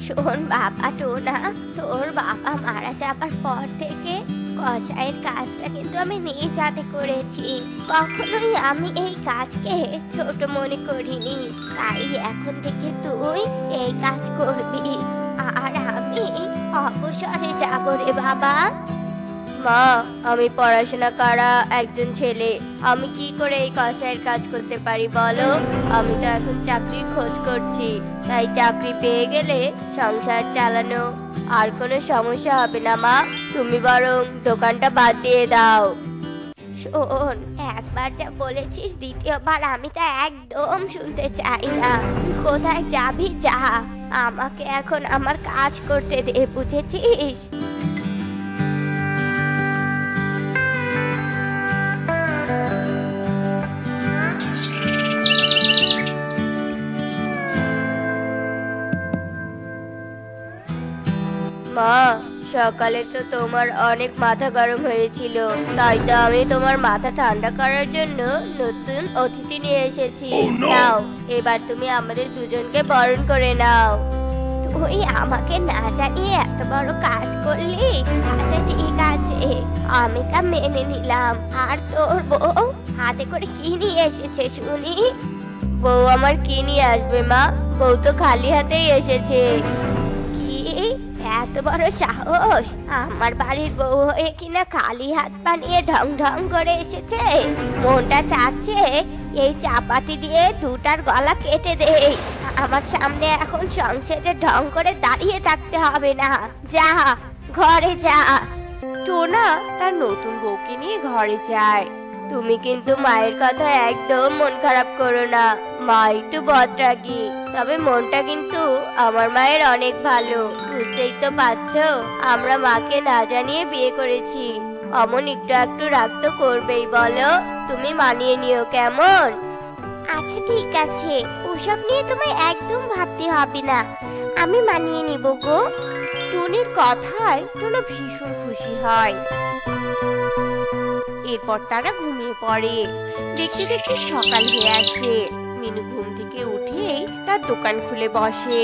শোন বাবা টোনা, তোর বাবা মারা যাবার পর থেকে কসাইয়ের কাজটা কিন্তু আমি নিজ হাতে করেছি। কখনোই আমি এই কাজকে ছোট মনে করিনি। তাই এখন থেকে তুই এই কাজ করবি, আর আমি অবসরে যাব রে বাবা। মা, আমি পড়াশোনা করা একজন ছেলে, আমি কি করে এই কসাইয়ের কাজ করতে পারি বলো? আমি তো এখন চাকরির খোঁজ করছি, তাই চাকরি পেয়ে গেলে সংসার চালানো আর কোনো সমস্যা হবে না মা। তুমি বরং দোকানটা বাদ দিয়ে দাও। শোন, একবার যা বলেছিস দ্বিতীয়বার আমি তা একদম শুনতে চাই না। কোথায় যাবি যা, আমাকে এখন আমার কাজ করতে দে, বুঝেছিস? মা, সকালে তো তোমার অনেক মাথা গরম হয়েছিল, তাই তো আমি তোমার মাথা ঠান্ডা করার জন্য নতুন অতিথি নিয়ে এসেছি। নাও, এবার তুমি আমাদের দুজনকে বরণ করে নাও। তুই আমাকে না জানিয়ে এত বড় কাজ করলি? আচ্ছা ঠিক আছে, আমি তা মেনে নিলাম। আর তোর বউ হাতে করে কি নিয়ে এসেছে শুনি? বউ আমার কি নিয়ে আসবে মা, বউ তো খালি হাতেই এসেছে। কি, এত বড় সাহস! আমার বাড়ির বউ হয়ে কিনা খালি হাত বানিয়ে ঢং ঢং করে এসেছে। মনটা চাচ্ছে এই চাপাতি দিয়ে দুটার গলা কেটে দে। আমার সামনে এখন সংসারে ঢং করে দাঁড়িয়ে থাকতে হবে না। যা, ঘরে যা। টোনা তার নতুন বউকে নিয়ে ঘরে যায়। তুমি কিন্তু মায়ের কথা একদম মন খারাপ করো না। মা একটু বদরাগী, তবে মনটা কিন্তু আমার মায়ের অনেক ভালো। বুঝতেই তো পারছো, আমরা মাকে না জানিয়ে বিয়ে করেছি। অমন একটু একটু রাগ তো করবেই, বলো? তুমি মানিয়ে নিও, কেমন? আচ্ছা ঠিক আছে, ওসব নিয়ে তোমায় একদম ভাবতে হবে না, আমি মানিয়ে নিব গো। টুনির কথায় টোনা ভীষণ খুশি হয়। এরপর তারা ঘুমিয়ে পড়ে। দেখতে দেখতে সকাল হয়ে আসে। মিনু ঘুম থেকে উঠেই তার দোকান খুলে বসে।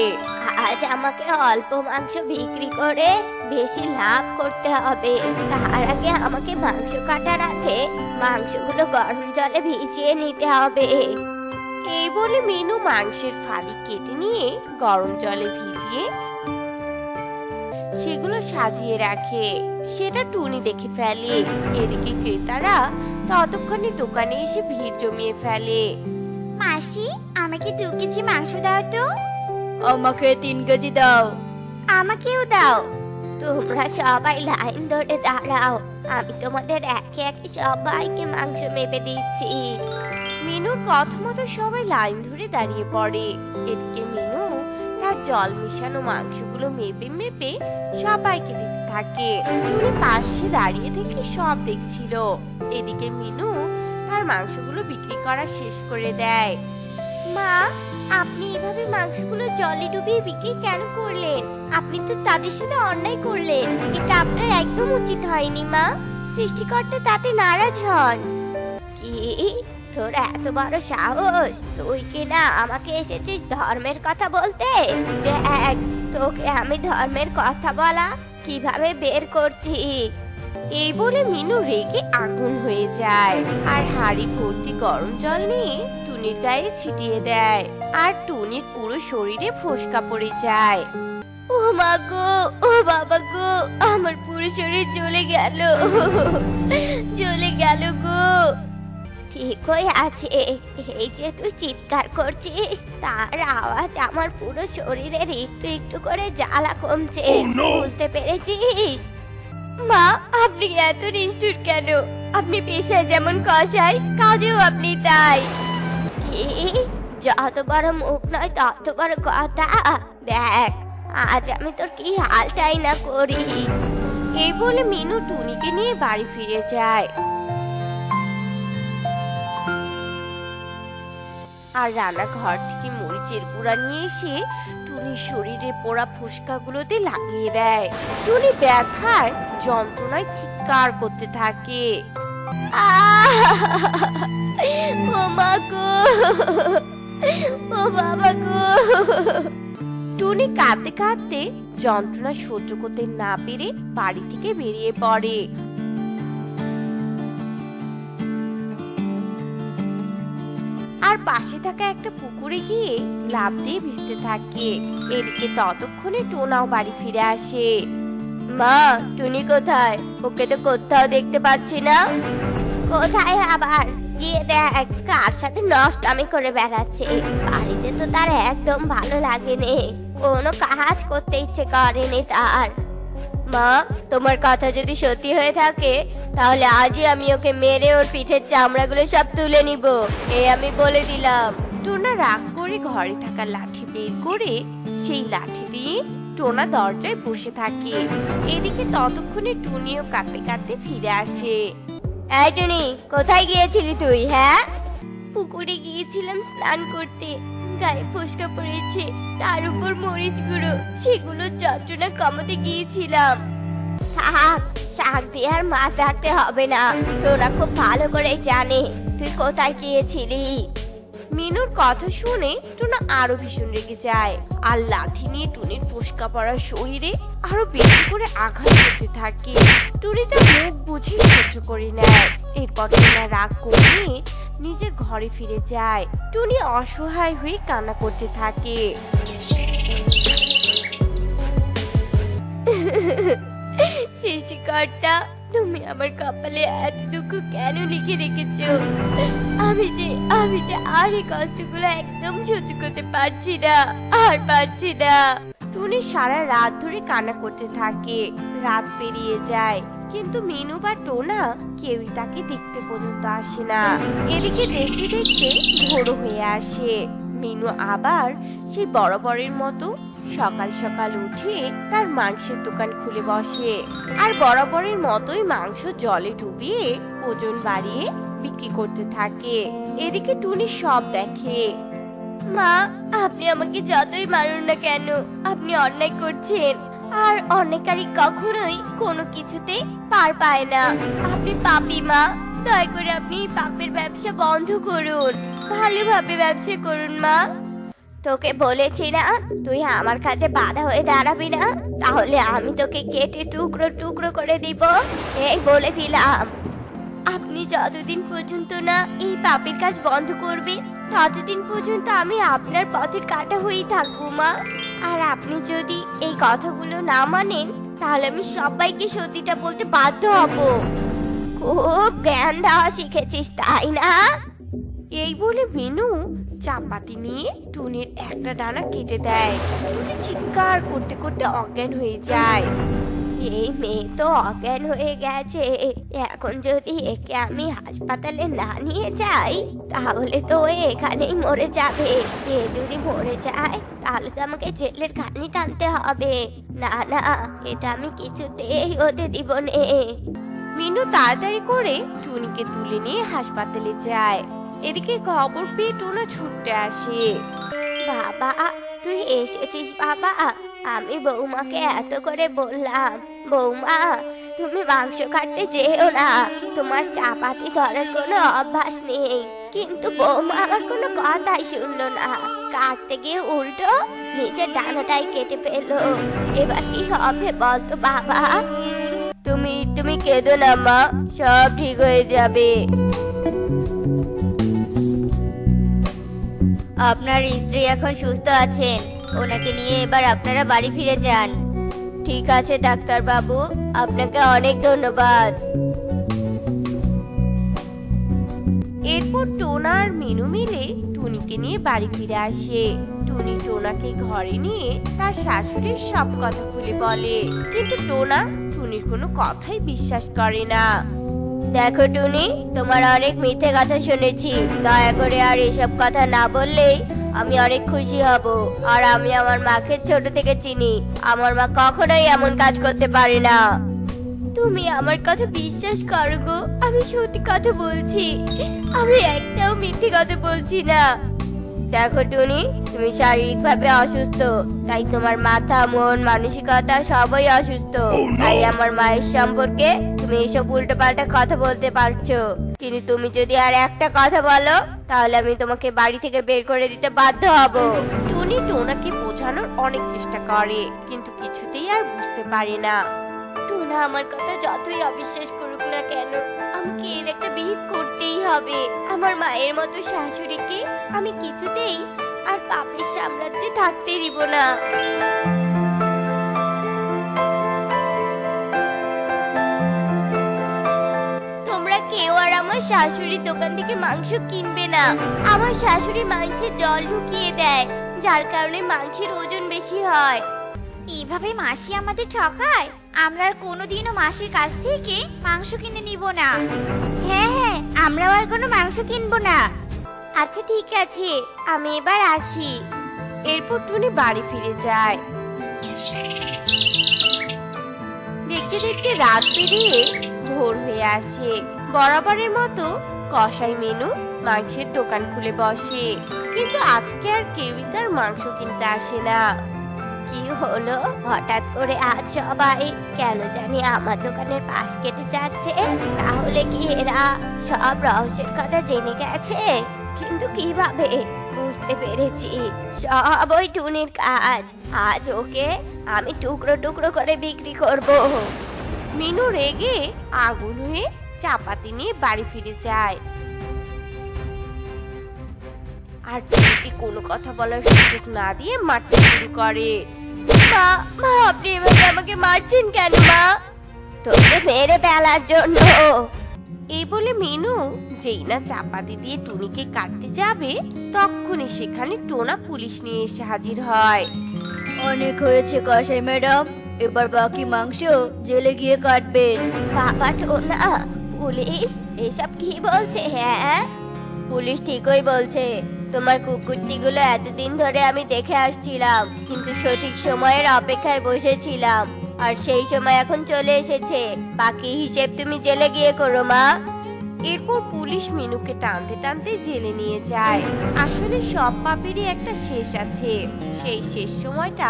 আজ আমাকে অল্প মাংস বিক্রি করে বেশি লাভ করতে হবে। তার আগে আমাকে মাংস কাটার আগে মাংসগুলো গরম জলে ভিজিয়ে নিতে হবে। এই বলে মিনু মাংসের ফালি কেটে নিয়ে গরম জলে ভিজিয়ে সেগুলো সাজিয়ে রাখে। সেটা টুনি দেখে ফেলে। এদিকে ক্রেতারা ততক্ষণে দোকানে এসে ভিড় জমিয়ে ফেলে। মাসি, আমাকে 2 কেজি মাংস দাও তো। আমাকে 3 কেজি দাও। আমাকেও দাও। তোমরা সবাই লাইন ধরে দাঁড়াও, আমি তোমাদের একে একে সবাইকে মাংস মেপে দিচ্ছি। মিনুর কথা মতো সবাই লাইন ধরে দাঁড়িয়ে পড়ে। এদিকে মিনু তার জল মিশানো মাংসগুলো মেপে মেপে সবাইকে দিতে থাকে। টুনি পাশে দাঁড়িয়ে থেকে সব দেখছিল। এদিকে মিনু তার মাংসগুলো বিক্রি করা শেষ করে দেয়। মা, আপনি এভাবে মাংসগুলো জলে ডুবিয়ে বিক্রি কেন করলেন? আপনি তো তাদের সাথে অন্যায় করলেন। এটা আপনার একদম উচিত হয়নি মা। সৃষ্টিকর্তা তাতে নারাজ হন। কি, তোর এত বড় সাহস? তুই কিনা আমাকে এসেছিস ধর্মের কথা বলতে? দেখ, তোকে আমি ধর্মের কথা বলা কিভাবে বের করছি। এই বলে মিনু রেগে আগুন হয়ে যায় আর হাঁড়ি ভর্তি গরম জল নিয়ে টুনির গায়ে ছিটিয়ে দেয়। আর টুনির পুরো শরীরে ফোসকা পড়ে যায়। ও মা গো, ও বাবা গো, আমার পুরো শরীর জ্বলে গেল, জ্বলে গেল গো। ঠিক হয়ে আছে, এই যে তুই চিৎকার করছিস তার আওয়াজ আমার পুরো শরীরের একটু একটু করে জ্বালা কমছে। বুঝতে পেরেছিস? মা, আপনি এত নিষ্ঠুর কেন? আপনি পেশায় যেমন কসাই, কাজেও আপনি তাই। কি, যত বড় মুখ নয় তত বড় কথা। দেখ, আজ আমি তোর কি হালটাই না করি। এই বলে মিনু টুনিকে নিয়ে বাড়ি ফিরে যায়। আর রানা ঘর থেকে মরিচের গুঁড়া নিয়ে এসে টুনির শরীরে পোড়া ফোসকাগুলোতে লাগিয়ে দেয়। টুনি ব্যথায় যন্ত্রণায় চিৎকার করতে থাকে। ও মা গো, ও বাবা গো। টুনি কাঁদতে কাঁদতে যন্ত্রণা সহ্য করতে না পেরে বাড়ি থেকে বেরিয়ে পড়ে। আর পাশে থাকা একটা পুকুরে গিয়ে লাফ দিয়ে ভিজতে থাকে। এদিকে ততক্ষণে টোনাও বাড়ি ফিরে আসে। মা, টুনি কোথায়? ওকে তো কোথাও দেখতে পাচ্ছি না। কোথায় আবার? গিয়ে দেখ কার সাথে নষ্টামি করে বেড়াচ্ছে। বাড়িতে তো তার একদম ভালো লাগেনি, কোনো কাজ করতে ইচ্ছে করেনি তার। মা, তোমার কথা যদি সত্যি হয়ে থাকে তাহলে আজই আমি ওকে মেরে ওর পিঠের চামড়াগুলো সব তুলে নিব, এই আমি বলে দিলাম। টোনা রাগ করে ঘরে থাকা লাঠি বের করে সেই লাঠি দিয়ে টোনা দরজায় বসে থাকে। এদিকে ততক্ষণে টুনিও কাঁদতে কাঁদতে ফিরে আসে। এই টুনি, কোথায় গিয়েছিলি তুই? হ্যাঁ, পুকুরে গিয়েছিলাম স্নান করতে, গায়ে ফোসকা পড়েছে, তার উপর মরিচ গুঁড়ো, সেগুলো যন্ত্রণা কমাতে গিয়েছিলাম। শাক দিয়ে আর মাছ রাখতে হবে না, তোরা খুব ভালো করে জানে তুই কোথায় গিয়েছিলি। মিনুর কথা শুনে টুনা আরো ভীষণ রেগে যায় আর লাঠি নিয়ে টুনির ফোসকা পড়া শরীরে আরো বেশি করে আঘাত করতে থাকে। টুনি তার মুখ বুঝে সহ্য করে নেয়। এরপর টুনা রাগ করে নিজের ঘরে ফিরে যায়। টুনি অসহায় হয়ে কান্না করতে থাকে। সৃষ্টিকর্তা, তুমি আমার কপালে এত দুঃখ কেন লিখে রেখেছো? আমি যে আর এই কষ্টগুলো একদম সহ্য করতে পারছি না, আর পারছি না। টুনি সারা রাত ধরে কান্না করতে থাকে। রাত পেরিয়ে যায় কিন্তু মিনু বা টোনা কেউই তাকে দেখতে পর্যন্ত আসে না। এদিকে দেখতে দেখতে ভোরও হয়ে আসে। মিনু আবার সেই বরাবরের মতো সকাল সকাল উঠে তার মাংসের দোকান খুলে বসে আর বরাবরের মতোই মাংস জলে ডুবিয়ে ওজন বাড়িয়ে বিক্রি করতে থাকে। এদিকে টুনি সব দেখে। মা, আপনি আমাকে যতই মারুন না কেন, আপনি অন্যায় করছেন, আর অন্যায়কারী কখনোই কোনো কিছুতে পার পায় না। আপনি পাপী মা, দয়া করে আপনি পাপের ব্যবসা বন্ধ করুন, ভালোভাবে ব্যবসা করুন মা। তোকে বলেছি না তুই আমার কাছে বাধা হয়ে দাঁড়াবি না, তাহলে আমি তোকে কেটে টুকরো টুকরো করে দিব, এই বলে দিলাম। আপনি যতদিন পর্যন্ত না এই পাপের কাজ বন্ধ করবে ততদিন পর্যন্ত আমি আপনার পথের কাঁটা হয়েই থাকবো মা। আর আপনি যদি এই কথাগুলো না মানেন তাহলে আমি সবাইকে সত্যিটা বলতে বাধ্য হব। খুব জ্ঞান দেওয়া শিখেছিস তাই না? এই বলে মিনু চাপাতি নিয়ে টুনির একটা ডানা কেটে দেয়। টুনি চিৎকার করতে করতে অজ্ঞান হয়ে যায়। এই মেয়ে তো অজ্ঞান হয়ে গেছে, এখন যদি একে আমি হাসপাতালে না নিয়ে যাই তাহলে তো এখানেই মরে যাবে। এ যদি মরে যায় তাহলে তো আমাকে জেলের খানি টানতে হবে। না না, এটা আমি কিছুতেই হতে দিব নে। মিনু তাড়াতাড়ি করে টুনিকে তুলে নিয়ে হাসপাতালে যায়। এদিকে খবর পেয়ে টোনা ছুটতে আসে। বাবা, তুই এসেছিস বাবা? আমি বৌমাকে এত করে বললাম, বৌমা তুমি মাংস কাটতে যেও না, তোমার চাপাতি ধরার কোনো অভ্যাস নেই। কিন্তু বৌমা আমার কোনো কথাই শুনলো না, কাটতে গিয়ে উল্টো নিজের ডানাটাই কেটে ফেললো। এবার কি হবে বলতো বাবা? তুমি কেঁদো না মা, সব ঠিক হয়ে যাবে। আপনার স্ত্রী এখন সুস্থ আছেন, ওনাকে নিয়ে এবার আপনারা বাড়ি ফিরে যান। ঠিক আছে ডাক্তার বাবু, আপনাকে অনেক ধন্যবাদ। এরপর টোনা আর মিনু মিলে টুনিকে নিয়ে বাড়ি ফিরে আসে। টুনি টোনাকে ঘরে নিয়ে তার শাশুড়ির সব কথা খুলে বলে, কিন্তু টোনা টুনির কোনো কথাই বিশ্বাস করে না। দেখো টুনি, তোমার অনেক মিথ্যে কথা শুনেছি, দয়া করে আর এসব কথা না বললে আমি অনেক খুশি হব। আর আমি আমার মাকে ছোট থেকে চিনি, আমার মা কখনোই এমন কাজ করতে পারে না। তুমি আমার কথা বিশ্বাস করো গো, আমি সত্যি কথা বলছি, আমি একটাও মিথ্যে কথা বলছি না। দেখো টুনি, তুমি শারীরিকভাবে অসুস্থ, তাই তোমার মাথা মন মানসিকতা সবই অসুস্থ। তাই আমার মায়ের সম্পর্কে তুমি এসব উল্টোপাল্টা কথা বলতে পারছো, কিন্তু তুমি যদি আর একটা কথা বলো তাহলে আমি তোমাকে বাড়ি থেকে বের করে দিতে বাধ্য হব। টুনি টুনি টোনাকে বোঝানোর অনেক চেষ্টা করে, কিন্তু কিছুতেই আর বুঝতে পারে না। টোনা আমার কথা যতই অবিশ্বাস করুক না কেন, আমাকে এর একটা বিহিত করতেই হবে। আমার মায়ের মতো শাশুড়িকে আমি কিছুতেই আর পাপের সাম্রাজ্যে থাকতে দিব না। তোমরা কেউ আর আমার শাশুড়ির দোকান থেকে মাংস কিনবে না। আমার শাশুড়ি মাংসে জল ঢুকিয়ে দেয়, যার কারণে মাংসের ওজন বেশি হয়। এইভাবে মাসি আমাদের ঠকায়। আমরা আর কোনোদিনও মাসির কাছ থেকে মাংস কিনে নিব না। হ্যাঁ হ্যাঁ, আমরাও আর কোনো মাংস কিনবো না। আচ্ছা ঠিক আছে, আমি এবার আসি। এরপর টুনি বাড়ি ফিরে যায়। দেখতে দেখতে রাত পেরিয়ে ভোর হয়ে আসে। বরাবরের মতো কসাই মিনু মাংসের দোকান খুলে বসে, কিন্তু আজকে আর কেউই তার মাংস কিনতে আসে না। কি হলো হঠাৎ করে আজ সবাই কেন জানি আমার দোকানের পাশ কেটে যাচ্ছে? তাহলে কি এরা সব রহস্যের কথা জেনে গেছে? কিন্তু কিভাবে? বুঝতে পেরেছি, সব ওই টুনির কাজ। আজ ওকে আমি টুকরো টুকরো করে বিক্রি করব। মিনু রেগে আগুন হয়ে চাপাতি নিয়ে বাড়ি ফিরে যায়। আর টুনিকে কোনো কথা বলার সুযোগ না দিয়ে মারতে শুরু করে। মা, মা আপনি এভাবে আমাকে মারছেন কেন? মা, তোকে মেরে ফেলার জন্য। এই বলে মিনু যেই না চাপাতি দিয়ে টুনিকে কাটতে যাবে, তখনই সেখানে টোনা পুলিশ নিয়ে এসে হাজির হয়। অনেক হয়েছে কসাই ম্যাডাম, এবার বাকি মাংস জেলে গিয়ে কাটবেন। বাবা টোনা, পুলিশ এসব কি বলছে? হ্যাঁ, পুলিশ ঠিকই বলছে। তোমার কুকুরটিগুলো এতদিন ধরে আমি দেখে আসছিলাম, কিন্তু সঠিক সময়ের অপেক্ষায় বসেছিলাম, আর সেই সময় এখন চলে এসেছে। বাকি হিসেব তুমি জেলে গিয়ে করো মা। এরপর পুলিশ মিনুকে টানতে টানতে জেলে নিয়ে যায়। আসলে সব পাপেরই একটা শেষ আছে। সেই শেষ সময়টা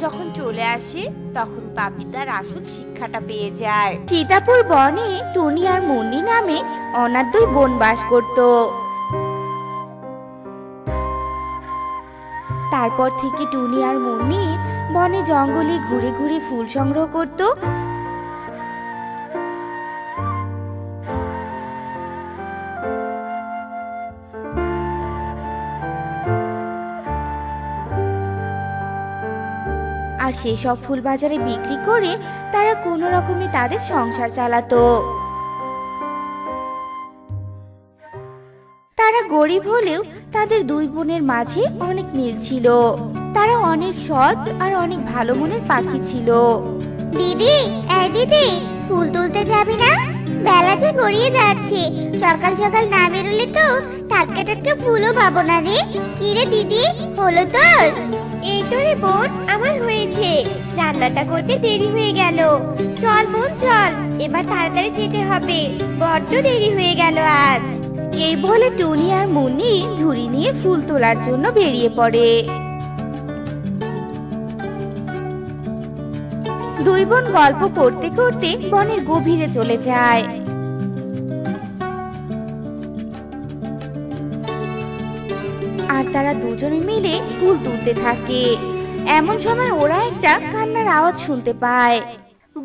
যখন চলে আসে, তখন পাপি তার আসল শিক্ষাটা পেয়ে যায়। সীতাপুর বনে টুনি আর মুন্নি নামে অনাথ দুই বোন বাস করত। তারপর থেকে টুনি আর মুন্নি বনে জঙ্গলে ঘুরে ঘুরে ফুল সংগ্রহ করত। আর সেসব ফুল বাজারে বিক্রি করে তারা কোনো রকমে তাদের সংসার চালাতো। তারা গরিব হলেও তাদের দুই বোনের মাঝে অনেক মিল ছিল। তারা অনেক সৎ আর অনেক ভালো মনের পাখি ছিল। দিদি, এই দিদি, ফুল তুলতে যাবি না? বেলা যে গড়িয়ে যাচ্ছে, সকাল সকাল না বেরোলে তো টাটকা টাটকা ফুলও পাবো না রে। কি রে দিদি, হলো তোর? এই তো রে বোন, আমার হয়েছে। রান্নাটা করতে দেরি হয়ে গেল। চল বোন চল, এবার তাড়াতাড়ি যেতে হবে, বড্ড দেরি হয়ে গেল আজ। এই বলে টুনি আর মুন্নি ঝুড়ি নিয়ে ফুল তোলার জন্য বেরিয়ে পড়ে। দুই বোন গল্প করতে করতে বনের গভীরে চলে যায়। আর তারা দুজনে মিলে ফুল তুলতে থাকে। এমন সময় ওরা একটা কান্নার আওয়াজ শুনতে পায়।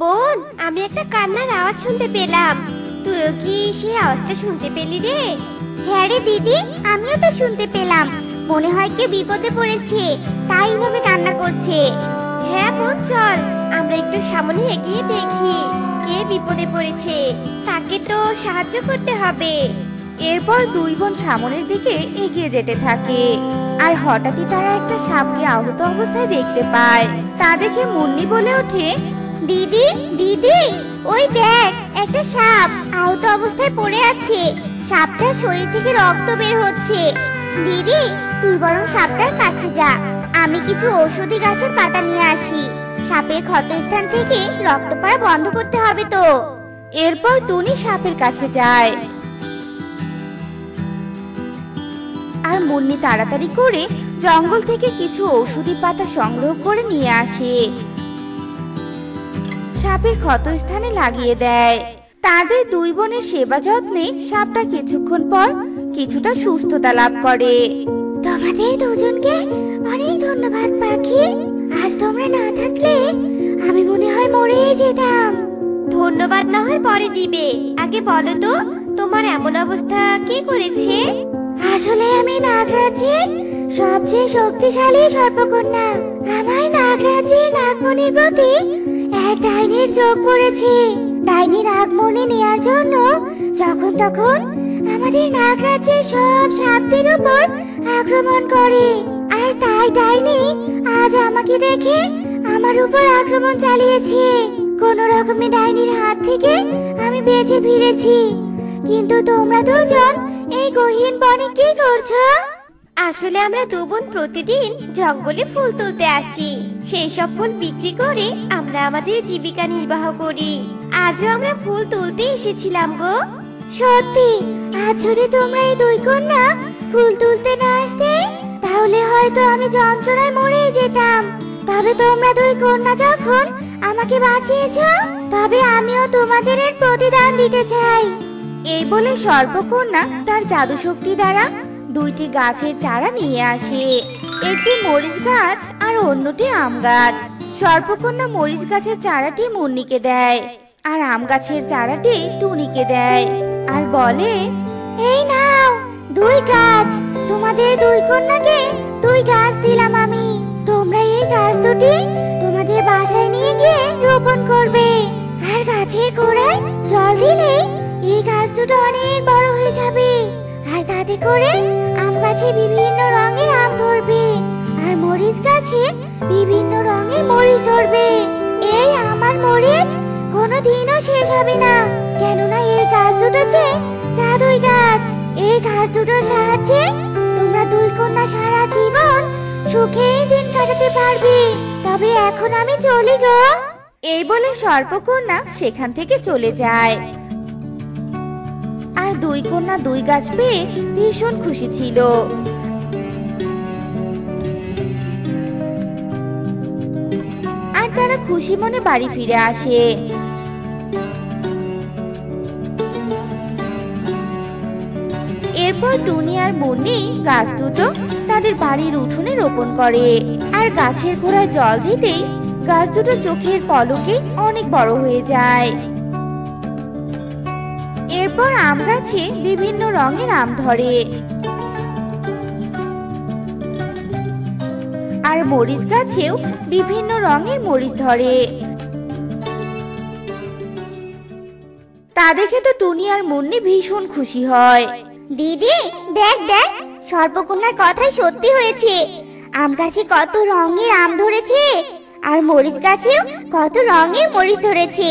বোন, আমি একটা কান্নার আওয়াজ শুনতে পেলাম। তুইও কি সেই আওয়াজটা শুনতে পেলি রে? হ্যাঁ রে দিদি, আমিও তো শুনতে পেলাম। মনে হয় কেউ বিপদে পড়েছে, তাই ভাবে কান্না করছে। হ্যাঁ বোন চল, আমরা একটু সামনে এগিয়ে দেখি কে বিপদে পড়েছে। তাকে তো সাহায্য করতে হবে। এরপর দুই বোন সামনের দিকে এগিয়ে যেতে থাকে। আর হঠাৎই তারা একটা সাপকে আহত অবস্থায় দেখতে পায়। তা দেখে মুন্নি বলে ওঠে, দিদি দিদি, ওই দেখ, একটা সাপ আহত অবস্থায় পড়ে আছে। সাপটার শরীর থেকে রক্ত বের হচ্ছে। দিদি, তুই বরং সাপটার কাছে যা, আমি কিছু ঔষধি গাছের পাতা নিয়ে আসি। সাপের ক্ষতস্থান থেকে রক্ত পড়া বন্ধ করতে হবে তো। এরপর টুনি সাপের কাছে যায়। আর মুন্নি তাড়াতাড়ি করে জঙ্গল থেকে কিছু ঔষধি পাতা সংগ্রহ করে নিয়ে আসে। সাপের ক্ষতস্থানে লাগিয়ে দেয়। তাদের দুই বোনের সেবা যত্নে সাপটা কিছুক্ষণ পর কিছুটা সুস্থতা লাভ করে। তবে তোমাদের দুজনকে অনেক ধন্যবাদ পাখি। আজ তোমরা না থাকলে আমি মনে হয় মরেই যেতাম। ধন্যবাদ না হয় পরে দিবে, আগে বলো তো তোমার এমন অবস্থা কে করেছে? আসলে আমি নাগরাজ্যের সবচেয়ে শক্তিশালী সর্পকন্যা। আমার নাগরাজ্যের নাগমণির প্রতি এক ডাইনির চোখ পড়েছে। ডাইনি নাগমণি নেয়ার জন্য যখন তখন আমাদের নাগরাজ্যের সব সাপদের উপর আক্রমণ করে। আর তাই ডাইনি আজ আমাকে দেখে আমার উপর আক্রমণ চালিয়েছে। কোন রকমে ডাইনির হাত থেকে আমি বেঁচে ফিরেছি। কিন্তু তোমরা দুজন এই গহীন বনে কি করছো? আসলে আমরা দু বোন প্রতিদিন জঙ্গলে ফুল তুলতে আসি। সেই সব ফুল বিক্রি করে আমরা আমাদের জীবিকা নির্বাহ করি। আজও আমরা ফুল তুলতে এসেছিলাম গো। সত্যি? আজ যদি তোমরা এই দুই কন্যা ফুল তুলতে না আসতে তাহলে হয়তো আমি যন্ত্রণায় মরেই যেতাম। তবে তোমরা দুই কন্যা যখন আমাকে বাঁচিয়েছো, তবে আমিও তোমাদের এর প্রতিদান দিতে চাই। এই বলে সর্পকন্যা তার জাদু শক্তি দ্বারা দুইটি গাছের চারা নিয়ে আসে। একটি মরিচ গাছ আর অন্যটি আম গাছ। সর্পকন্যা মরিচ গাছের চারাটি মুন্নিকে দেয় আর আম গাছের চারাটি টুনিকে দেয় আর বলে, এই নাও দুই গাছ, তোমাদের দুই কন্যাকে দুই গাছ দিলাম আমি। তোমরা এই গাছ দুটি তোমাদের বাসায় নিয়ে গিয়ে রোপণ করবে। আর গাছের গোড়ায় জল দিলে এই গাছ দুটো অনেক বড় হয়ে যাবে। আর তাতে করে আম গাছে বিভিন্ন রঙের আম ধরবে আর মরিচ গাছে বিভিন্ন রঙের মরিচ ধরবে। এই আমার মরিচ কোনোদিনও শেষ হবে না, কেননা এই গাছ দুটো যে জাদুই গাছ। এই গাছ দুটোর সাহায্যে তোমরা দুই কন্যা সারা জীবন সুখেই দিন কাটাতে পারবে। তবে এখন আমি চলি গো। এই বলে সর্পকন্যা সেখান থেকে চলে যায়। আর দুই কন্যা দুই গাছ পেয়ে ভীষণ খুশি ছিল। আর তারা খুশি মনে বাড়ি ফিরে আসে। এরপর টুনি আর মুন্নি গাছ দুটো তাদের বাড়ির উঠোনে রোপণ করে। আর গাছের গোড়ায় জল দিতেই গাছ দুটো চোখের পলকে অনেক বড় হয়ে যায়। এরপর আম গাছে বিভিন্ন রঙের আম ধরে আর মরিচ গাছেও বিভিন্ন রঙের মরিচ ধরে। তা দেখে তো টুনি আর মুন্নি ভীষণ খুশি হয়। দিদি দেখ দেখ, সর্পকন্যার কথাই সত্যি হয়েছে। আম গাছে কত রঙের আম ধরেছে আর মরিচ গাছেও কত রঙের মরিচ ধরেছে।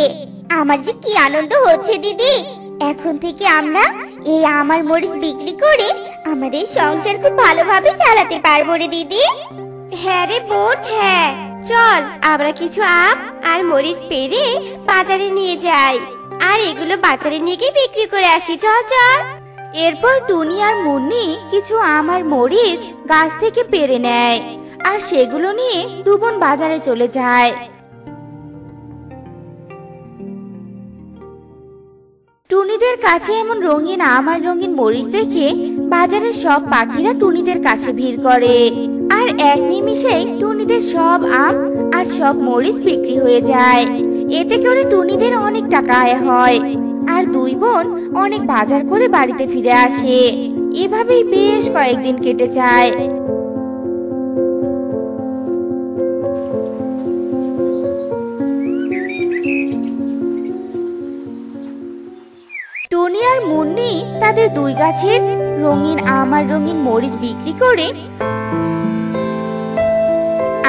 আমার যে কি আনন্দ হচ্ছে দিদি। এখন থেকে আমরা এই আম আর মরিচ বিক্রি করে আমাদের সংসার খুব ভালোভাবে চালাতে পারবো রে দিদি। হ্যাঁ রে বোন, হ্যাঁ চল আমরা কিছু আম আর মরিচ পেড়ে বাজারে নিয়ে যাই আর এগুলো বাজারে নিয়ে গিয়ে বিক্রি করে আসি। চল চল। এরপর টুনি আর মুন্নি কিছু আম আর মরিচ গাছ থেকে পেড়ে নেয় আর সেগুলো নিয়ে দু বোন বাজারে চলে যায়। টুনিদের কাছে এমন রঙিন আম আর রঙিন মরিচ দেখে বাজারের সব পাখিরা টুনিদের কাছে ভিড় করে। আর এক নিমিষেই টুনিদের সব আম আর সব মরিচ বিক্রি হয়ে যায়। এতে করে টুনিদের অনেক টাকা আয় হয় আর দুই বোন অনেক বাজার করে বাড়িতে ফিরে আসে। এভাবেই বেশ কয়েকদিন কেটে যায়। টুনি আর মুন্নি তাদের দুই গাছের রঙিন আম আর রঙিন মরিচ বিক্রি করে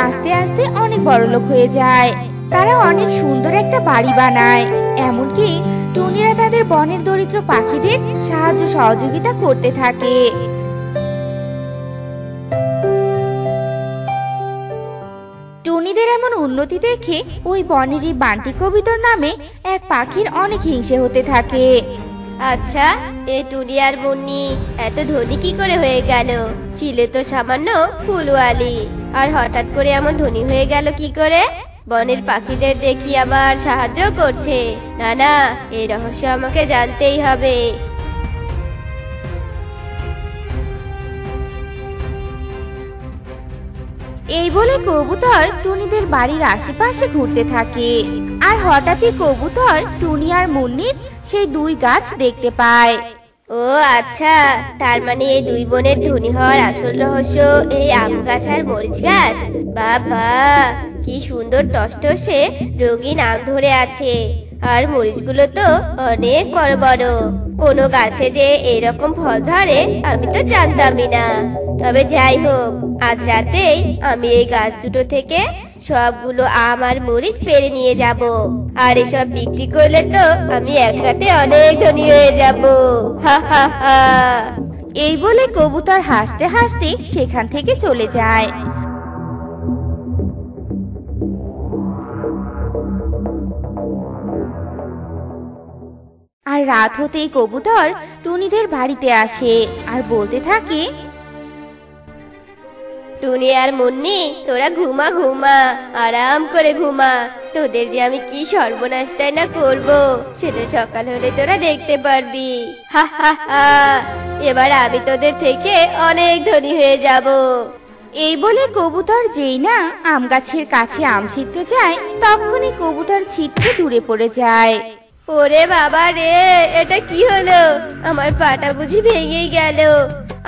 আস্তে আস্তে অনেক বড়লোক হয়ে যায়। তারা অনেক সুন্দর একটা বাড়ি বানায়। এমনকি টুনিরা তাদের বনের দরিদ্র পাখিদের সাহায্য সহযোগিতা করতে থাকে। টুনিদের এমন উন্নতি দেখে ওই বনেরই বান্টি কবিতর নামে এক পাখির অনেক হিংসে হতে থাকে। আচ্ছা, এই টুনি আর মুন্নি এত ধনী কি করে হয়ে গেল? ছিল তো সামান্য ফুলওয়ালি, আর হঠাৎ করে এমন ধনী হয়ে গেল কি করে? বনের পাখিদের দেখি আবার সাহায্য করছে। না না, এই রহস্য আমাকে জানতেই হবে। এই বলে কবুতর টুনিদের বাড়ির আশেপাশে ঘুরতে থাকে। আর হঠাৎই কবুতর টুনি আর মুন্নির সেই দুই গাছ দেখতে পায়। ও আচ্ছা, তার মানে এই দুই বোনের ধনী হওয়ার আসল রহস্য এই আম গাছ আর মরিচ গাছ। বাবা, কি সুন্দর টসটসে রঙিন আম ধরে আছে, আর মরিচগুলো তো অনেক বড় বড়। কোনো গাছে যে এরকম ফল ধরে আমি তো জানতামই না। তবে যাই হোক, আজ রাতেই আমি এই গাছ দুটো থেকে সবগুলো আম আর মরিচ পেরে নিয়ে যাব। আর এসব বিক্রি করলে তো আমি এক রাতে অনেক ধনী হয়ে যাব। হা হা হা। এই বলে কবুতর হাসতে হাসতে সেখান থেকে চলে যায়। আর রাত হতেই কবুতর টুনিদের বাড়িতে আসে আর বলতে থাকে, টুনি আর মুন্নি, তোরা ঘুমা ঘুমা, আরাম করে ঘুমা। তোদের যে আমি কি সর্বনাশটাই না করব, সেটা সকাল হলে তোরা দেখতে পারবি। হা হা হা। এবার আমি তোদের থেকে অনেক ধনী হয়ে যাব। এই বলে কবুতর যেই না আম গাছের কাছে আম ছিঁড়তে যায়, তখনই কবুতর ছিটকে দূরে পড়ে যায়। ওরে বাবা রে, এটা কি হলো? আমার পাটা বুঝি ভেঙেই গেল।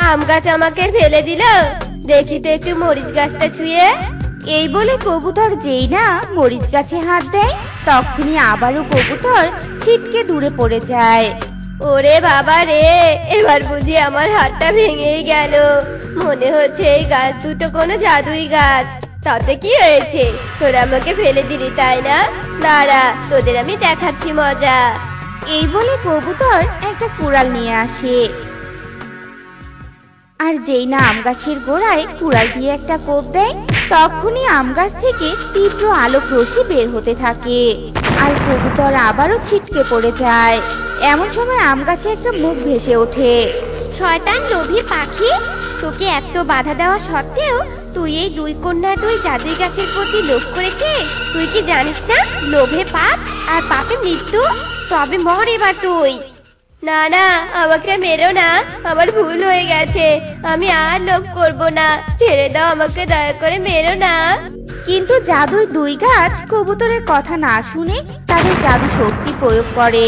আম গাছ আমাকে ফেলে দিল। দেখি তো একটু মরিচ গাছটা ছুঁয়ে। এই বলে কবুতর যেই না মরিচ গাছে হাত দেয়, তখনই আবারও কবুতর ছিটকে দূরে পড়ে যায়। ওরে বাবা রে, এবার বুঝি আমার হাতটা ভেঙেই গেল। মনে হচ্ছে এই গাছ দুটো কোনো জাদুই গাছ। তাতে কি হয়েছে? তোরা আমাকে ফেলে দিলি তাই না? দাঁড়া, তোদের আমি দেখাচ্ছি মজা। এই বলে কবুতর একটা কুড়াল নিয়ে আসে। আর যেই না আম গাছের গোড়ায় কুড়াল দিয়ে একটা কোপ দেয়, তখনই আম গাছ থেকে তীব্র আলোক রশ্মি বের হতে থাকে। আর কবুতর আবারও ছিটকে পড়ে যায়। এমন সময় আম গাছে একটা মুখ ভেসে ওঠে। শয়তান লোভী পাখি, তোকে এত বাধা দেওয়া সত্ত্বেও তুই এই দুই কন্যার দুই জাদুই গাছের প্রতি লোভ করেছিস। তুই কি জানিস না লোভে পাপ আর পাপে মৃত্যু? তবে মর এবার তুই। না না, আমাকে মেরো না, আমার ভুল হয়ে গেছে। আমি আর লোভ করব না, ছেড়ে দাও আমাকে, দয়া করে মেরো না। কিন্তু জাদুই দুই গাছ কবুতরের কথা না শুনে তাদের জাদু শক্তি প্রয়োগ করে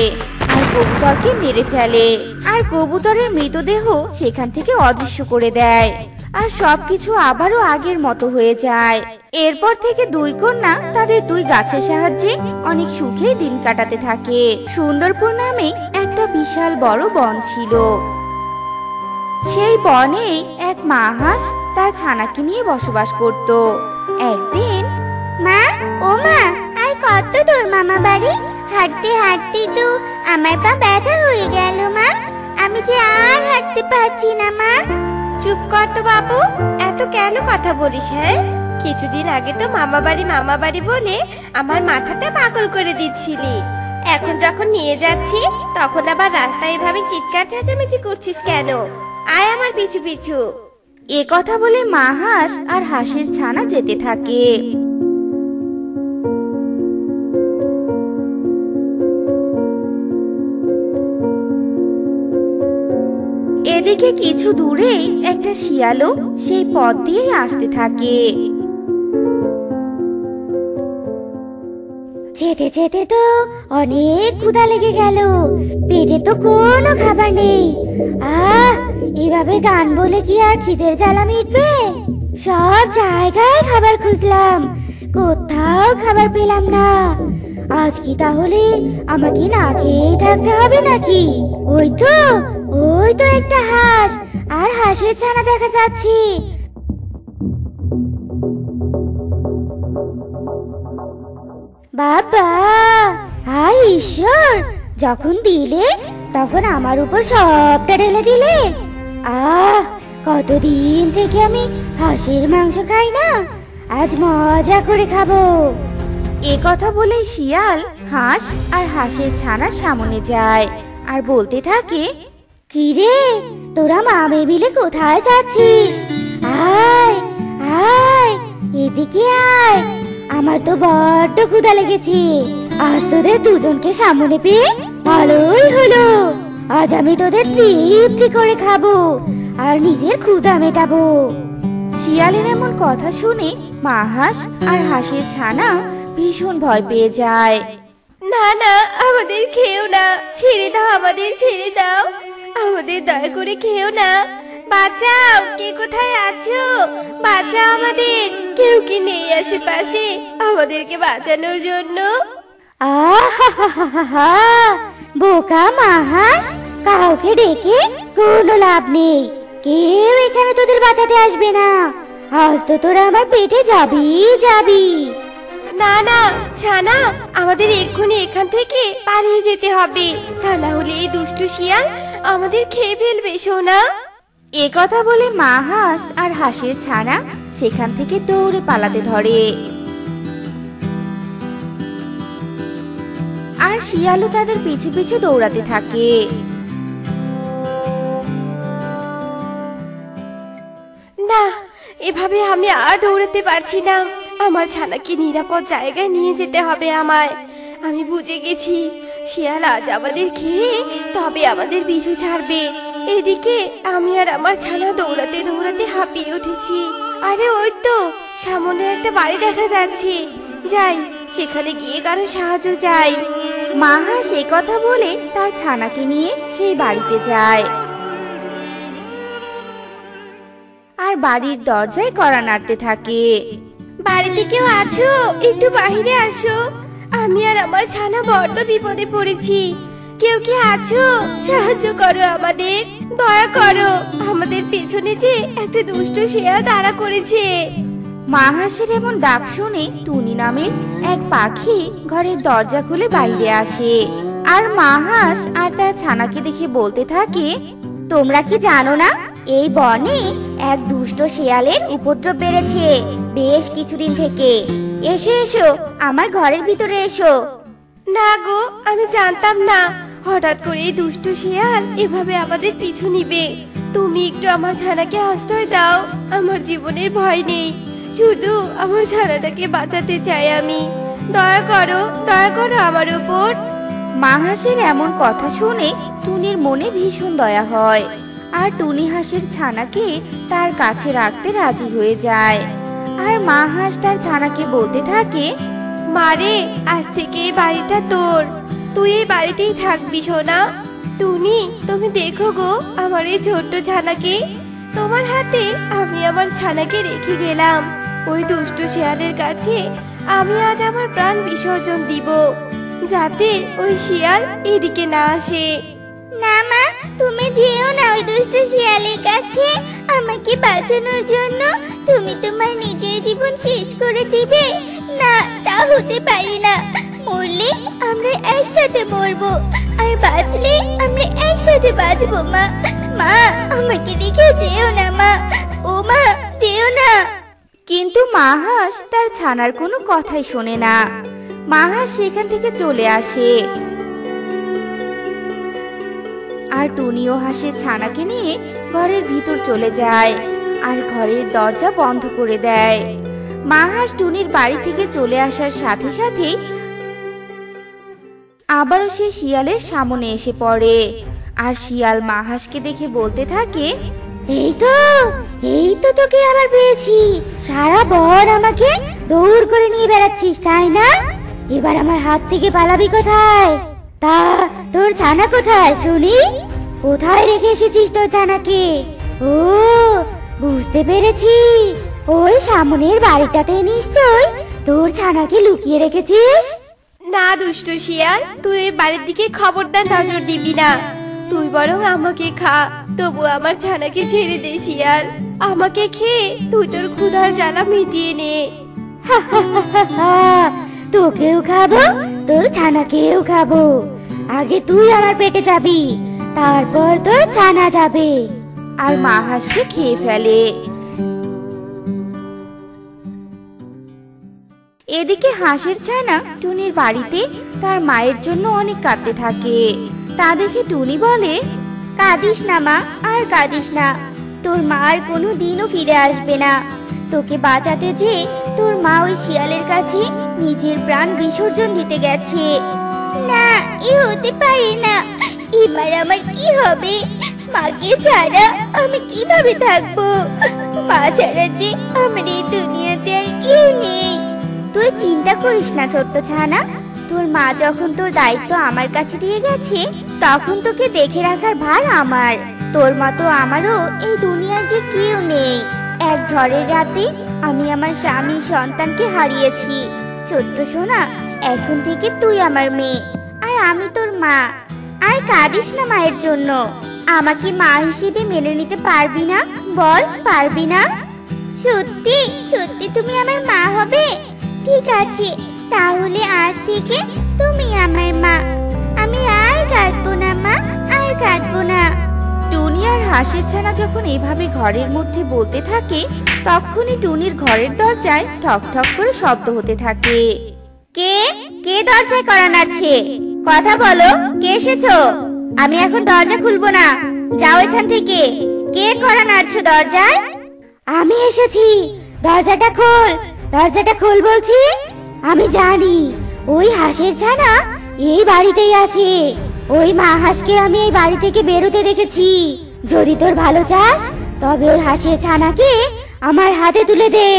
আর কবুতরকে মেরে ফেলে। আর কবুতরের মৃতদেহ সেখান থেকে অদৃশ্য করে দেয়। আর সবকিছু আবারও আগের মতো হয়ে যায়। এরপর থেকে দুই কন্যা তাদের দুই গাছের সাহায্যে অনেক সুখে দিন কাটাতে থাকে। সুন্দরপুর নামে একটা বিশাল বড় বন ছিল। সেই বনে এক মা হাঁস তার ছানাকে নিয়ে বসবাস করত। একদিন, মা, ও মা, আর কত দূর মামা বাড়ি? হাঁটতে হাঁটতে তো আমার পা ব্যথা হয়ে গেল মা। আমি যে আর হাঁটতে পারছি না মা। চুপ কর তো বাবু, এত কেন কথা বলিস? হ্যাঁ, কিছুদিন আগে তো মামা বাড়ি বলে আমার মাথাটা পাগল করে দিচ্ছিলি। এখন যখন নিয়ে যাচ্ছি তখন আবার রাস্তায় এভাবে চিৎকার চেঁচামেচি করছিস কেন? আয় আমার পিছু পিছু। এ কথা বলে মা হাঁস আর হাঁসের ছানা যেতে থাকে। এদিকে কিছু দূরে একটা শিয়ালও সেই পথ দিয়ে আসতে থাকে। যেতে যেতে তো অনেক ক্ষুধা লেগে গেল, পেটে তো কোনো খাবার নেই। এভাবে গান বলে কি আর খিদের জ্বালা মিটবে? সব জায়গায় খাবার খুঁজলাম, কোথাও খাবার পেলাম না। আজ কি তাহলে আমাকে না খেয়েই থাকতে হবে নাকি? ওই তো একটা হাঁস আর হাঁসের ছানা দেখা যাচ্ছে। বাবা, হায় ঈশ্বর, যখন দিলে তখন আমার উপর সবটা ঢেলে দিলে। কতদিন থেকে আমি হাঁসের মাংস খাই না, আজ মজা করে খাবো। এ কথা বলে শিয়াল হাঁস আর হাঁসের ছানার সামনে যায় আর বলতে থাকে, কি রে, তোরা মামে মিলে কোথায় যাচ্ছিস? আয় আয়, এদিকে আয়, আমার তো বড্ড ক্ষুধা লেগেছে। আজ তোদের দুজনকে সামনে পেয়ে ভালোই হলো। আজ আমি তোদের তৃপ্তি করে খাবো আর নিজের ক্ষুধা মেটাবো। শিয়ালের এমন কথা শুনে মা হাঁস আর হাঁসের ছানা ভীষণ ভয় পেয়ে যায়। না না, আমাদের খেও না, ছেড়ে দাও, আমাদের ছেড়ে দাও, আমাদের দয়া করে খেও না, বাঁচাও, কে কোথায় আছো, বাঁচাও আমাদের, কেউ কি নেই আশেপাশে আমাদেরকে বাঁচানোর জন্য? আহা, বোকা মা হাঁস, কাউকে ডেকে কোনো লাভ নেই, কেউ এখানে তোদের বাঁচাতে আসবে না, আজ তো তোরা আমার পেটে যাবি যাবি। না না ছানা, আমাদের এক্ষুনি এখান থেকে পালিয়ে যেতে হবে, তা না হলে এই দুষ্টু শিয়াল আমাদের খেয়ে ফেলবে সোনা। এ কথা বলে মা হাঁস আর হাঁসের ছানা সেখান থেকে দৌড়ে পালাতে ধরে। আর শিয়ালও তাদের পিছু পিছু দৌড়াতে থাকে। না, এভাবে আমি আর দৌড়াতে পারছি না, আমার ছানাকে নিরাপদ জায়গায় নিয়ে যেতে হবে আমায়। আমি বুঝে গেছি, শিয়াল আজ আমাদের খেয়ে তবে আমাদের পিছু ছাড়বে। এদিকে আমি আর আমার ছানা দৌড়াতে দৌড়াতে হাঁপিয়ে উঠেছি। আরে ওই তো সামনে একটা বাড়ি দেখা যাচ্ছে, যাই সেখানে গিয়ে কারো সাহায্য চাই। মা হাঁস এ কথা বলে তার ছানাকে নিয়ে সেই বাড়িতে যায়। আর বাড়ির দরজায় কড়া নাড়তে থাকে। বাড়িতে কেউ আছো? একটু বাইরে আসো, আমি আর আমার ছানা বড্ড বিপদে পড়েছি, কেউ কি আছো? সাহায্য করো আমাদের, দয়া করো, আমাদের পেছনে যে একটা দুষ্ট শিয়াল তাড়া করেছে। মা হাঁসের এমন ডাক শুনে টুনি নামের এক পাখি ঘরের দরজা খুলে বাইরে আসে। আর মা হাঁস আর তার ছানাকে দেখে বলতে থাকে, তোমরা কি জানো না এই বনে এক দুষ্ট শিয়ালের উপদ্রব বেড়েছে বেশ কিছুদিন থেকে। এসো এসো, আমার ঘরের ভিতরে এসো। না গো, আমি জানতাম না হঠাৎ করে এই দুষ্ট শিয়াল এভাবে আমাদের পিছু নিবে। তুমি একটু আমার ছানাকে আশ্রয় দাও, আমার জীবনের ভয় নেই, শুধু আমার ছানাটাকে বাঁচাতে চাই আমি, দয়া করো আমার উপর। মা হাঁসের এমন কথা শুনে টুনির মনে ভীষণ দয়া হয়, আর টুনি হাঁসের ছানাকে তার কাছে রাখতে রাজি হয়ে যায়। আর মা হাঁস তার ছানাকে বলতে থাকে, মারে, আজ থেকে এই বাড়িটা তোর, তুই এই বাড়িতেই থাকবি সোনা। টুনি, তুমি দেখো গো আমার এই ছোট্ট ছানাকে, তোমার হাতে আমি আমার ছানাকে রেখে গেলাম। ওই দুষ্ট শিয়ালের কাছে আমি আজ আমার প্রাণ বিসর্জন দিব, যাতে ওই শিয়াল এদিকে না আসে। না মা, তুমি যেও না ওই দুষ্ট শিয়ালের কাছে, আমাকে বাঁচানোর জন্য তুমি তোমার নিজের জীবন শেষ করে দিবে? না, তা হতে পারে না, মরলে আমরা একসাথে মরবো, আর বাঁচলে আমরা একসাথে বাঁচবো। মা, মা, আমাকে রেখে যেও না মা, ও মা, যেও না। কিন্তু মা হাঁস তার ছানার কোনো কথাই শোনে না। মা হাঁস সেখান থেকে চলে আসে। আর টুনিও হাঁসের ছানাকে নিয়ে ঘরের ভিতর চলে যায় আর ঘরের দরজা বন্ধ করে দেয়। মা হাঁস টুনির বাড়ি থেকে চলে আসার সাথে সাথেই আবারও সে শিয়ালের সামনে এসে পড়ে। আর শিয়াল মা হাঁসকে দেখে বলতে থাকে, এই তো তোকে আবার পেয়েছি, সারা বন আমাকে দৌড় করে নিয়ে বেড়াচ্ছিস তাই না? এবার আমার হাত থেকে পালাবি কোথায়? তা তোর ছানা কোথায় শুনি? কোথায় রেখে এসেছিস তোর ছানাকে? ও, বুঝতে পেরেছি, ওই সামনের বাড়িটাতে নিশ্চয় তোর ছানাকে লুকিয়ে রেখেছিস। না দুষ্ট শিয়াল, তুই এই বাড়ির দিকে খবরদার নজর দিবি না, তুই বরং আমাকে খা, তবু আমার ছানাকে ছেড়ে দে শিয়াল, আমাকে খেয়ে তুই তোর ক্ষুধার জ্বালা মিটিয়ে নে। তোকেও খাবো, তোর ছানাকেও খাবো, আগে তুই আমার পেটে যাবি, তারপর তোর ছানা যাবে। আর মা হাঁসকে খেয়ে ফেলে। এদিকে হাঁসের ছানা টুনির বাড়িতে তার মায়ের জন্য অনেক কাঁদতে থাকে। তা দেখে টুনি বলে, কাঁদিস না মা, আর কাঁদিস না, তোর মা আর কোনো দিনও ফিরে আসবে না। তোকে বাঁচাতে যে তোর মা ওই শিয়ালের কাছে নিজের প্রাণ বিসর্জন দিতে গেছে। না, এ হতে পারে না, এবার আমার কি হবে? মাকে ছাড়া আমি কিভাবে থাকবো? মা ছাড়া যে আমার এই দুনিয়াতে আর কেউ নেই। তুই চিন্তা করিস না ছোট্ট ছানা, তোর মা যখন তোর দায়িত্ব আমার কাছে দিয়ে গেছে তখন তোকে দেখে রাখার ভার আমার। তোর মতো আমারও এই দুনিয়ায় যে কেউ নেই। এক ঝড়ের রাতে আমি আমার স্বামী সন্তানকে হারিয়েছি। ছোট্ট সোনা, এখন থেকে তুই আমার মেয়ে আর আমি তোর মা। আর কাঁদিস না মায়ের জন্য। আমাকে মা হিসেবে মেনে নিতে পারবি না? বল, পারবি না? সত্যি সত্যি তুমি আমার মা হবে? ঠিক আছে, তাহলে আজ থেকে তুমি আমার মা। আমি আর কাঁদবো না মা, আর কাঁদবো না। টুনি আর হাঁসের ছানা যখন এভাবে ঘরের মধ্যে বলতে থাকে তখনই টুনির ঘরের দরজায় ঠক ঠক করে শব্দ হতে থাকে। কে কে দরজায় কড়া নাড়ছে? কথা বলো, কে এসেছো? আমি এখন দরজা খুলবো না, যাও এখান থেকে। কে কড়া নাড়ছো দরজায়? আমি এসেছি, দরজাটা খোল, দরজাটা খোল বলছি। আমি জানি ওই হাঁসের ছানা এই বাড়িতেই আছে। ওই মা হাঁসকে আমি এই বাড়ি থেকে বেরোতে দেখেছি। যদি তোর ভালো চাস তবে ওই হাঁসের ছানাকে আমার হাতে তুলে দে।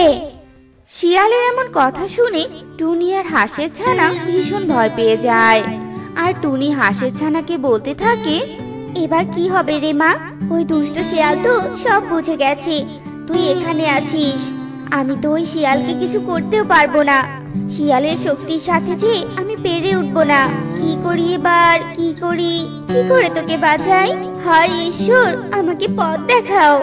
শিয়ালের এমন কথা শুনে টুনি আর হাঁসের ছানা ভীষণ ভয় পেয়ে যায়। আর টুনি হাঁসের ছানাকে বলতে থাকে, এবার কি হবে রে মা? ওই দুষ্ট শিয়াল তো সব বুঝে গেছে তুই এখানে আছিস। আমি তো ওই শিয়ালকে কিছু করতেও পারবো না। শিয়ালের শক্তির সাথে যে আমি পেরে উঠবো না। কি করি এবার, কি করি, কি করে তোকে বাঁচাই? হায় ঈশ্বর, আমাকে পথ দেখাও।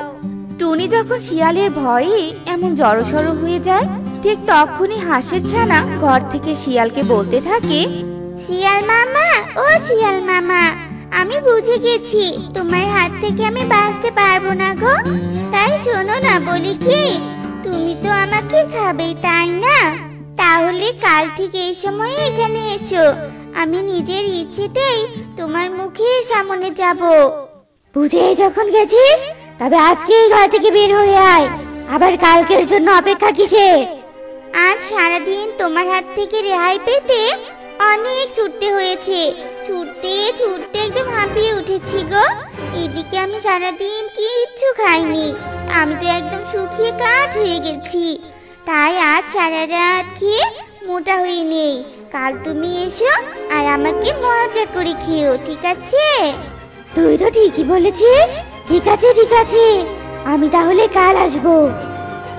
টুনি যখন শিয়ালের ভয়ে এমন জড়সড় হয়ে যায় ঠিক তখনই হাঁসের ছানা ঘর থেকে শিয়ালকে বলতে থাকে, শিয়াল মামা, ও শিয়াল মামা, আমি বুঝে গেছি তোমার হাত থেকে আমি বাঁচতে পারবো না গো। তাই শোনো না বলি কি, তুমি তো আমাকে খাবেই তাই না? তাহলে কাল ঠিক এই সময়ে এখানে এসো। আমি নিজের ইচ্ছেতেই তোমার মুখের সামনে যাব। বুঝে যখন গেছিস তবে আজকেই ঘর থেকে বের হয়ে আয়। আবার কালকের জন্য অপেক্ষা কিসের? আজ সারাদিন তোমার হাত থেকে রেহাই পেতে অনেক ছুটতে হয়েছে। ছুটতে ছুটতে একদম হাঁপিয়ে উঠেছি গো। এদিকে আমি সারাদিন কিচ্ছু খাইনি। আমি তো একদম শুকিয়ে কাঠ হয়ে গেছি। তাই আজ সারা রাত খেয়ে মোটা হয়ে নেই। কাল তুমি এসো আর আমাকে মজা করে খেও, ঠিক আছে? তুই তো ঠিকই বলেছিস। ঠিক আছে ঠিক আছে, আমি তাহলে কাল আসবো।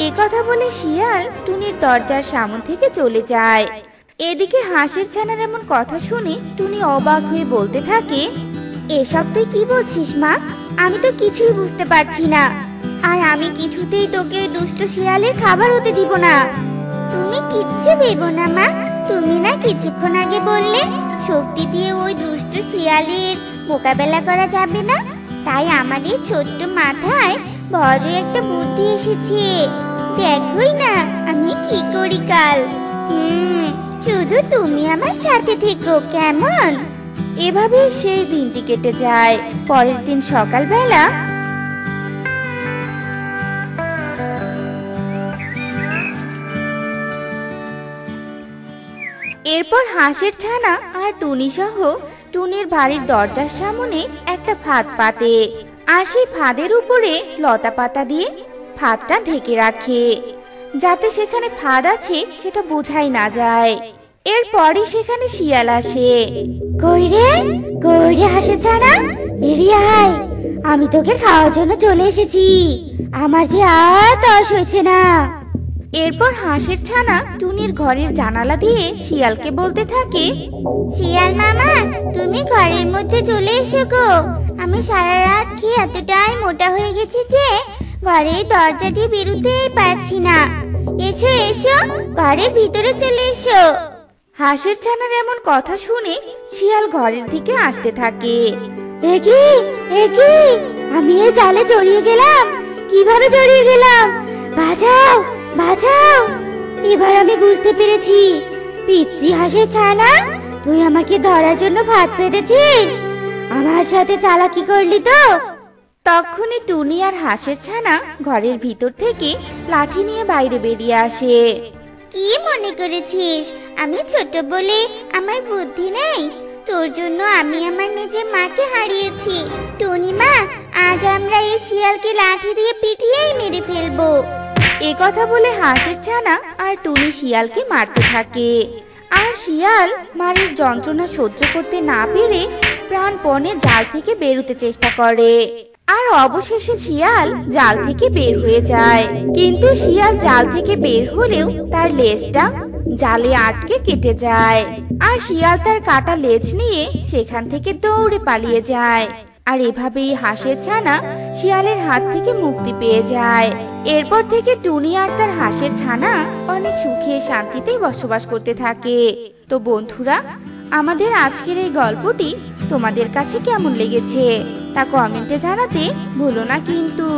এ কথা বলে শিয়াল টুনির দরজার সামনে থেকে চলে যায়। এদিকে হাঁসের ছানার এমন কথা শুনে টুনি অবাক হয়ে বলতে থাকে, এসব তুই কি বলছিস মা? আমি তো কিছুই বুঝতে পারছি না। আর আমি কিছুতেই তোকে দুষ্ট শিয়ালের খাবার হতে দিব না। তুমি কিচ্ছু ভেবো না মা। তুমি না কিছুক্ষণ আগে বললে শক্তি দিয়ে ওই দুষ্ট শিয়ালের মোকাবেলা করা যাবে না। তাই আমার এই ছোট্ট মাথায় বড় একটা বুদ্ধি এসেছে। দেখোই না আমি কি করি কাল। শুধু তুমি আমার সাথে থেকো, কেমন? এভাবে সেই দিনটি কেটে যায়। পরের দিন সকালবেলা এরপর হাঁসের ছানা আর টুনি সহ টুনির বাড়ির দরজার সামনে একটা ফাঁদ পাতে আর সেই ফাঁদের উপরে লতা পাতা দিয়ে ফাঁদটা ঢেকে রাখে যাতে সেখানে ফাঁদ আছে সেটা বোঝাই না যায়। এরপরই সেখানে শিয়াল আসে। কই রে হাঁসের ছানা, বেরিয়ে আয়। আমি তোকে খাওয়ার জন্য চলে এসেছি। আমার যে আর তর্স হয়েছে না। এরপর হাঁসের ছানা টুনির ঘরের জানালা দিয়ে শিয়ালকে বলতে থাকে, শিয়াল মামা, তুমি ঘরের মধ্যে চলে এসো গো। আমি সারা রাত খেয়ে এতটাই মোটা হয়ে গেছি যে ঘরের দরজা দিয়ে বেরোতেই পারছি না। এসো এসো, ঘরের ভিতরে চলে এসো। হাঁসের ছানার এমন কথা শুনে শিয়াল ঘরের দিকে আসতে থাকে। একি আমি এই জালে জড়িয়ে গেলাম। কিভাবে জড়িয়ে গেলাম? বাঁচাও বাঁচাও। এবার আমি বুঝতে পেরেছি। পিচ্চি হাঁসের ছানা, তুই আমাকে ধরার জন্য ফাঁদ পেতেছিস। আমার সাথে চালাকি করলি তো। তখনই টুনি আর হাঁসের ছানা ঘরের ভিতর থেকে লাঠি নিয়ে বাইরে বেরিয়ে আসে। কি মনে করেছিস আমি ছোট বলে আমার বুদ্ধি নেই? তোর জন্য আমি আমার নিজের মাকে হারিয়েছি। টুনি মা, আজ আমরা এই শিয়ালকে লাঠি দিয়ে পিটিয়েই মেরে ফেলবো। এ কথা বলে হাঁসের ছানা আর টুনি শিয়ালকে মারতে থাকে। আর শিয়াল মারের যন্ত্রণা সহ্য করতে না পেরে প্রাণপণে জাল থেকে বেরোতে চেষ্টা করে। আর অবশেষে শিয়াল জাল থেকে বের হয়ে যায়। কিন্তু শিয়াল জাল থেকে বের হলেও তার লেজটা জালে আটকে কেটে যায়। আর শিয়াল তার কাটা লেজ নিয়ে সেখান থেকে দৌড়ে পালিয়ে যায়। আর এভাবেই হাঁসের ছানা শিয়ালের হাত থেকে মুক্তি পেয়ে যায়। এরপর থেকে টুনি আর তার হাঁসের ছানা অনেক সুখে শান্তিতে বসবাস করতে থাকে। তো বন্ধুরা, আমাদের আজকের এই গল্পটি তোমাদের কাছে কেমন লেগেছে তা কমেন্টে জানাতে ভুলো না কিন্তু।